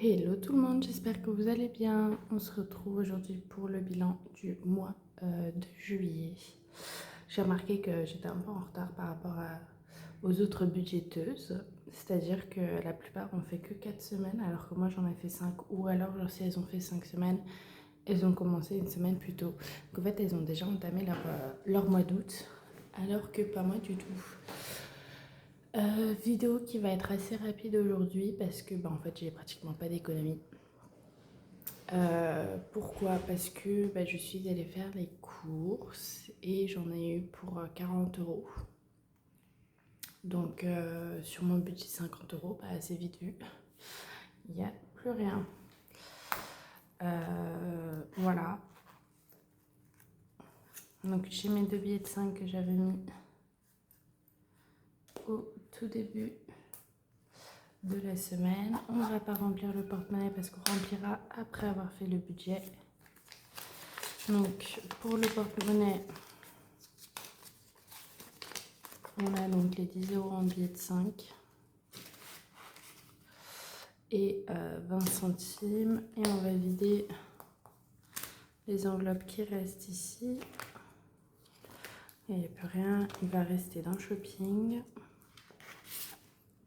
Hello tout le monde, j'espère que vous allez bien. On se retrouve aujourd'hui pour le bilan du mois de juillet. J'ai remarqué que j'étais un peu en retard par rapport aux autres budgéteuses. C'est-à-dire que la plupart ont fait que 4 semaines alors que moi j'en ai fait 5. Ou alors si elles ont fait 5 semaines, elles ont commencé une semaine plus tôt. Donc en fait elles ont déjà entamé leur mois d'août alors que pas moi du tout. Vidéo qui va être assez rapide aujourd'hui parce que en fait j'ai pratiquement pas d'économie. Pourquoi? Parce que je suis allée faire les courses et j'en ai eu pour 40 euros. Donc sur mon budget 50 euros, c'est vite vu. Il n'y a plus rien. Voilà. Donc j'ai mes 2 billets de 5 que j'avais mis au tout début de la semaine. On ne va pas remplir le porte-monnaie parce qu'on remplira après avoir fait le budget. Donc pour le porte-monnaie, on a donc les 10 euros en billets de 5 et 20 centimes. Et on va vider les enveloppes qui restent ici. Il n'y a plus rien. Il va rester dans le shopping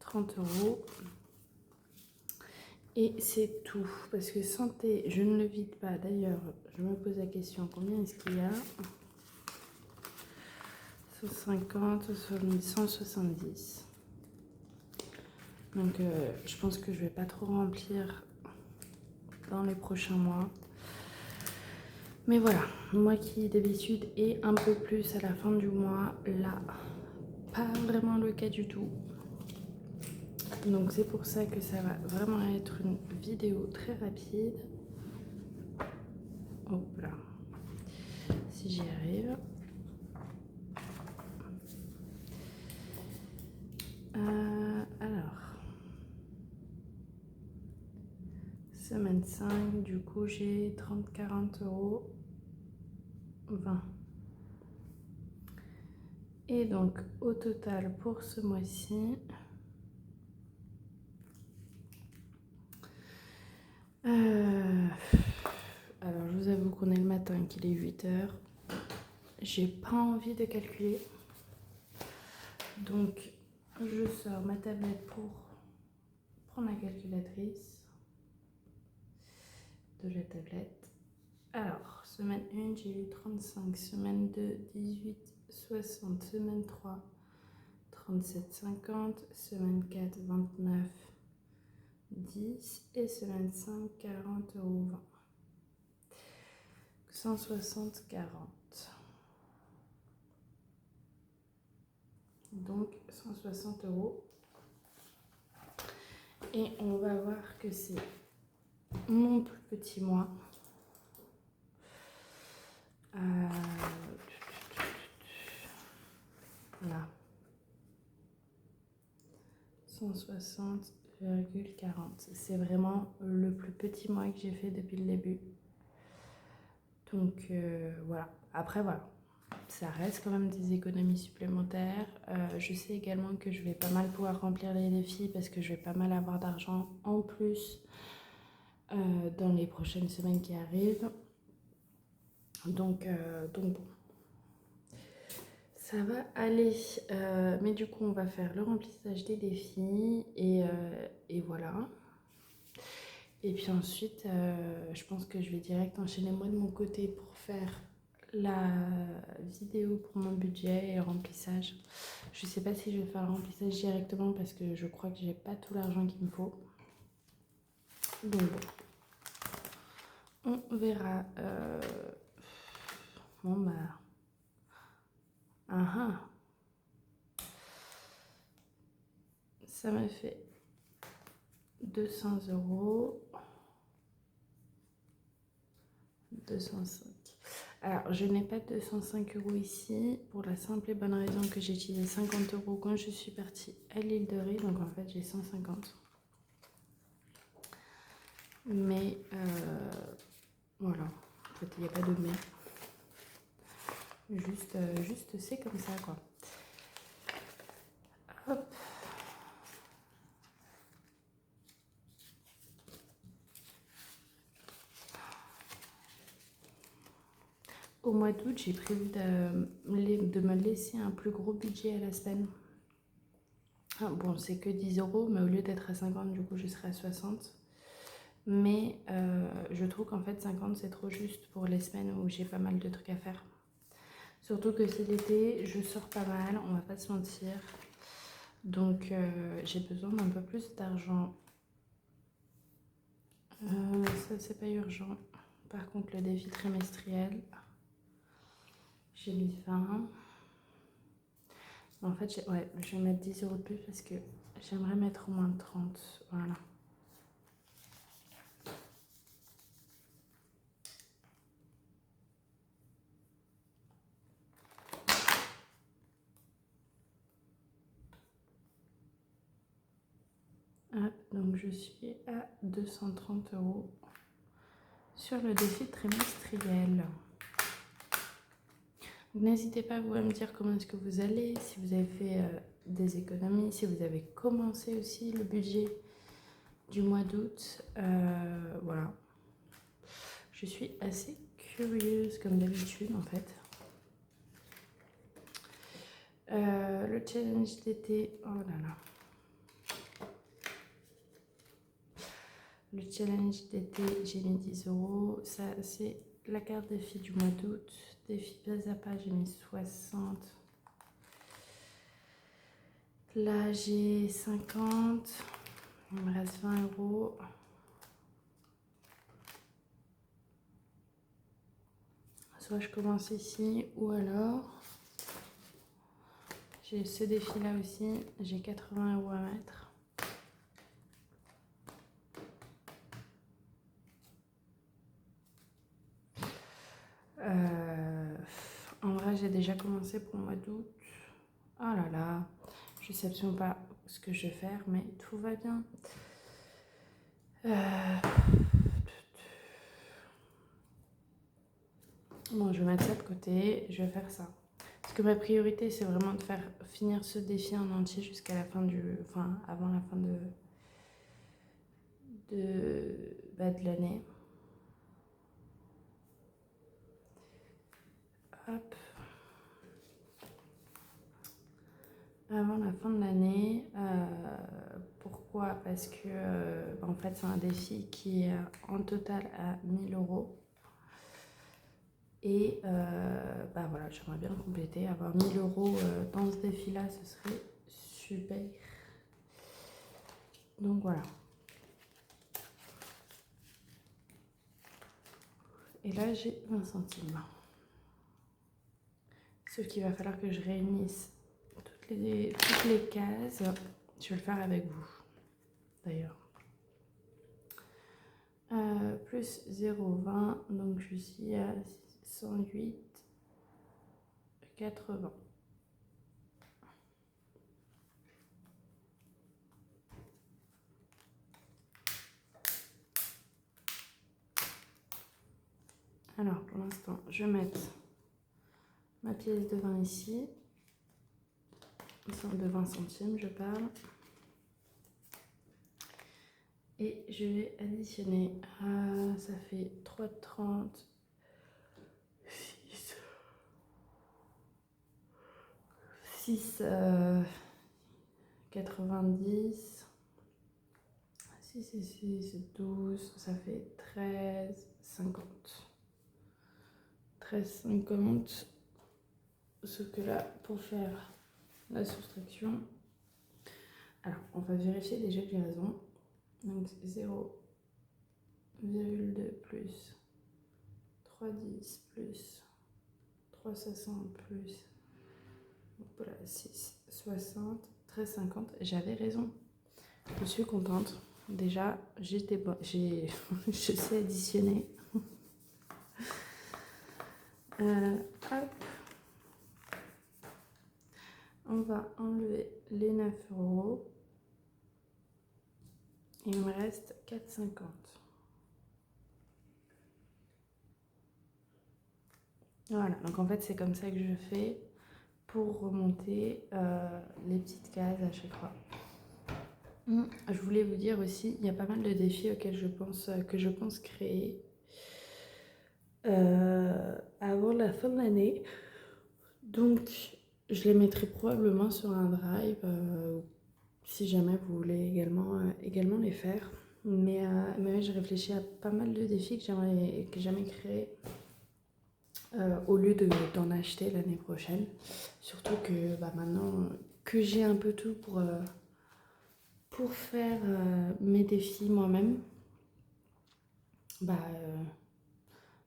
30 euros. Et c'est tout. Parce que santé, je ne le vide pas. D'ailleurs, je me pose la question, combien est-ce qu'il y a? 150, 170. Donc je pense que je vais pas trop remplir dans les prochains mois. Mais voilà, moi qui d'habitude est un peu plus à la fin du mois, là, pas vraiment le cas du tout. Donc c'est pour ça que ça va vraiment être une vidéo très rapide. Hop là, si j'y arrive. Alors, semaine 5, du coup j'ai 30-40 euros, 20. Et donc au total pour ce mois-ci, alors je vous avoue qu'on est le matin, qu'il est 8h. J'ai pas envie de calculer. Donc je sors ma tablette pour prendre la calculatrice de la tablette. Alors, semaine 1, j'ai eu 35, semaine 2, 18, 60, semaine 3, 37, 50, semaine 4, 29, 10 et semaine 5, 40 euros 20. 160, 40. Donc 160 euros. Et on va voir que c'est mon plus petit mois. Là. 160,40. C'est vraiment le plus petit mois que j'ai fait depuis le début. Donc voilà. Après voilà, ça reste quand même des économies supplémentaires. Je sais également que je vais pas mal pouvoir remplir les défis parce que je vais pas mal avoir d'argent en plus dans les prochaines semaines qui arrivent. Donc bon, ça va aller. Mais du coup, on va faire le remplissage des défis et voilà. Et puis ensuite, je pense que je vais direct enchaîner moi de mon côté pour faire la vidéo pour mon budget et le remplissage. Je sais pas si je vais faire le remplissage directement parce que je crois que j'ai pas tout l'argent qu'il me faut. Donc bon, on verra. Bon bah, ça me fait 200 euros. 205. Alors, je n'ai pas 205 euros ici pour la simple et bonne raison que j'ai utilisé 50 euros quand je suis partie à l'île de Ré. Donc, en fait, j'ai 150. Mais, voilà. En fait, il n'y a pas de mais. Juste c'est comme ça, quoi. Hop. au mois d'août, j'ai prévu de me laisser un plus gros budget à la semaine. Ah, bon, c'est que 10 euros, mais au lieu d'être à 50, du coup, je serai à 60. Mais je trouve qu'en fait, 50, c'est trop juste pour les semaines où j'ai pas mal de trucs à faire. Surtout que c'est l'été, je sors pas mal, on va pas se mentir. Donc, j'ai besoin d'un peu plus d'argent. Ça, c'est pas urgent. Par contre, le défi trimestriel, j'ai mis 20. En fait, ouais, je vais mettre 10 euros de plus parce que j'aimerais mettre au moins 30. Voilà. Hop, donc je suis à 230 euros sur le défi trimestriel. N'hésitez pas vous à me dire comment est-ce que vous allez, si vous avez fait des économies, si vous avez commencé aussi le budget du mois d'août. Voilà. Je suis assez curieuse comme d'habitude en fait. Le challenge d'été, oh là là. Le challenge d'été, j'ai mis 10 euros. Ça, c'est la carte défi du mois d'août. Défi pas à pas, j'ai mis 60. Là, j'ai 50. Il me reste 20 euros. Soit je commence ici, ou alors j'ai ce défi-là aussi. J'ai 80 euros à mettre. En vrai, j'ai déjà commencé pour le mois d'août. Oh là là, je sais absolument pas ce que je vais faire, mais tout va bien. Bon, je vais mettre ça de côté, je vais faire ça. Parce que ma priorité, c'est vraiment de faire finir ce défi en entier jusqu'à la fin enfin, avant la fin de l'année. Hop. Avant la fin de l'année. Pourquoi? Parce que en fait, c'est un défi qui est en total à 1000 euros. Et voilà, j'aimerais bien compléter. Avoir 1000 euros dans ce défi-là, ce serait super. Donc voilà. Et là, j'ai 20 centimes. Sauf qu'il va falloir que je réunisse toutes les cases. Je vais le faire avec vous, d'ailleurs. Plus 0,20, donc je suis à 108,80. Alors, pour l'instant, je vais mettre ma pièce de 20 ici. De 20 centimes, je parle. Et je vais additionner. Ça fait 3,30. 6,90. 6 et 6, 12. Ça fait 13,50. 13,50. Sauf que là, pour faire la soustraction, alors on va vérifier déjà que j'ai raison. Donc 0,2 plus 3,10 plus 3,60 plus, voilà, 6,60, 13,50. J'avais raison. Je suis contente. Déjà, je sais additionner. Hop. On va enlever les 9 euros. Il me reste 4,50. Voilà, donc en fait c'est comme ça que je fais pour remonter les petites cases à chaque fois. Je voulais vous dire aussi, il y a pas mal de défis auxquels que je pense créer. avant la fin de l'année. Donc, je les mettrai probablement sur un drive si jamais vous voulez également les faire. Mais ouais, j'ai réfléchi à pas mal de défis que j'aimerais créer au lieu d'en acheter l'année prochaine. Surtout que maintenant que j'ai un peu tout pour faire mes défis moi-même, bah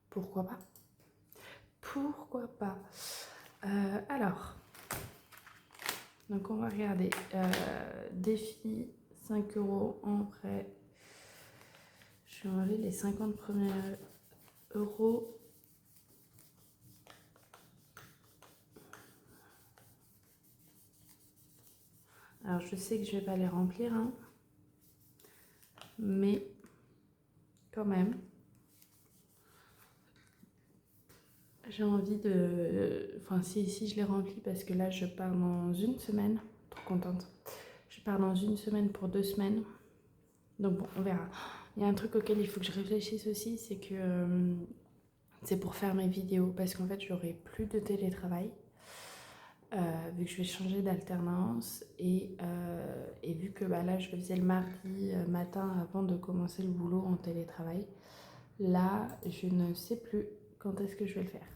pourquoi pas? Pourquoi pas? Alors, donc on va regarder. Défi 5 euros en prêt. Je vais enlever les 50 premiers euros. Alors je sais que je vais pas les remplir, hein, mais quand même, j'ai envie de... Enfin si je les remplis parce que là je pars dans une semaine, trop contente. Je pars dans une semaine pour 2 semaines, donc bon, on verra. Il y a un truc auquel il faut que je réfléchisse aussi, c'est que c'est pour faire mes vidéos, parce qu'en fait j'aurai plus de télétravail. Vu que je vais changer d'alternance et vu que là je le faisais le mardi matin avant de commencer le boulot en télétravail, là je ne sais plus quand est-ce que je vais le faire.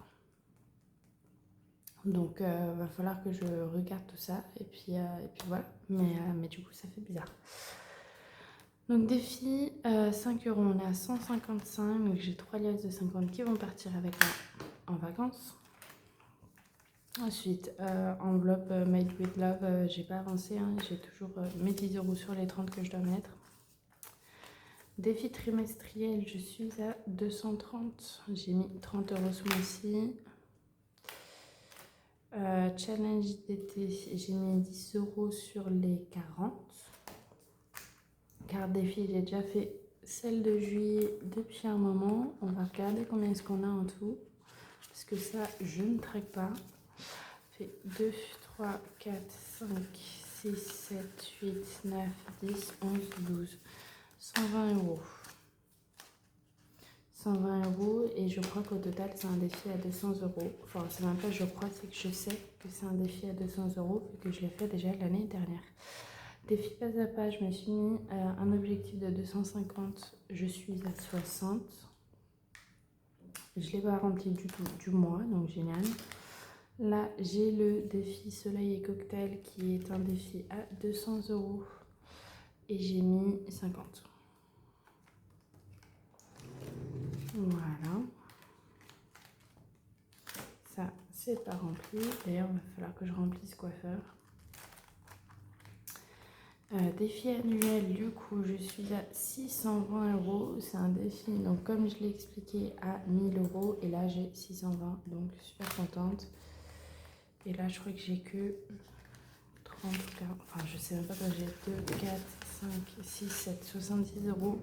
Donc va falloir que je regarde tout ça et puis voilà, mais du coup ça fait bizarre. Donc défi 5 euros, on est à 155, donc j'ai 3 liasses de 50 qui vont partir avec moi en vacances. Ensuite, enveloppe Made with Love, j'ai pas avancé, hein, j'ai toujours mes 10 euros sur les 30 que je dois mettre. Défi trimestriel, je suis à 230, j'ai mis 30 euros ce mois-ci. Challenge d'été, j'ai mis 10 euros sur les 40. Carte défi, j'ai déjà fait celle de juillet depuis un moment. On va regarder combien est-ce qu'on a en tout, parce que ça, je ne traque pas. Fait 2, 3, 4, 5, 6, 7, 8, 9, 10, 11, 12. 120 euros. 120 euros et je crois qu'au total c'est un défi à 200 euros. Enfin, c'est même pas je crois, c'est que je sais que c'est un défi à 200 euros vu que je l'ai fait déjà l'année dernière. Défi pas à pas, je me suis mis un objectif de 250, je suis à 60. Je ne l'ai pas rempli du tout du mois, donc génial. Là, j'ai le défi soleil et cocktail qui est un défi à 200 euros et j'ai mis 50. Voilà. Ça, c'est pas rempli. D'ailleurs, il va falloir que je remplisse coiffeur. Défi annuel, du coup, je suis à 620 euros. C'est un défi, donc comme je l'ai expliqué, à 1000 euros. Et là, j'ai 620, donc super contente. Et là, je crois que j'ai que 30, 40, enfin, je sais même pas quand j'ai 2, 4, 5, 6, 7, 70 euros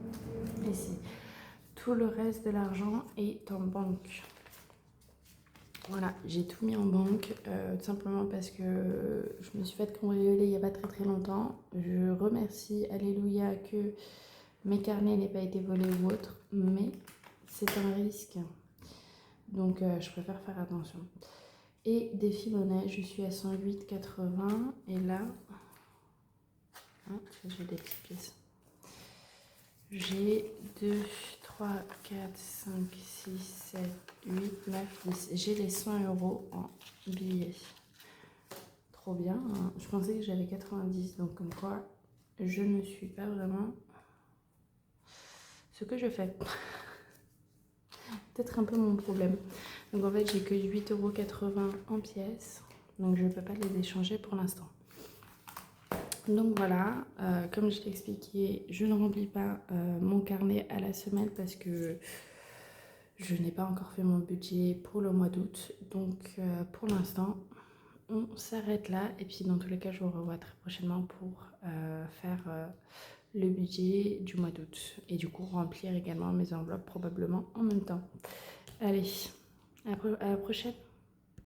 ici. Tout le reste de l'argent est en banque. Voilà, j'ai tout mis en banque, tout simplement parce que je me suis fait cambrioler il n'y a pas très longtemps. Je remercie, alléluia, que mes carnets n'aient pas été volés ou autre, mais c'est un risque. Donc je préfère faire attention. Et défi monnaie, je suis à 108,80 et là, j'ai des petites pièces. J'ai 2, 3, 4, 5, 6, 7, 8, 9, 10. J'ai les 100 euros en billets. Trop bien, hein. Je pensais que j'avais 90, donc comme quoi je ne suis pas vraiment ce que je fais. Peut-être un peu mon problème. Donc en fait, j'ai que 8,80 € en pièces, donc je ne peux pas les échanger pour l'instant. Donc voilà, comme je l'ai expliqué, je ne remplis pas mon carnet à la semaine parce que je n'ai pas encore fait mon budget pour le mois d'août. Donc pour l'instant, on s'arrête là. Et puis dans tous les cas, je vous revois très prochainement pour faire le budget du mois d'août. Et du coup, remplir également mes enveloppes probablement en même temps. Allez, à la prochaine.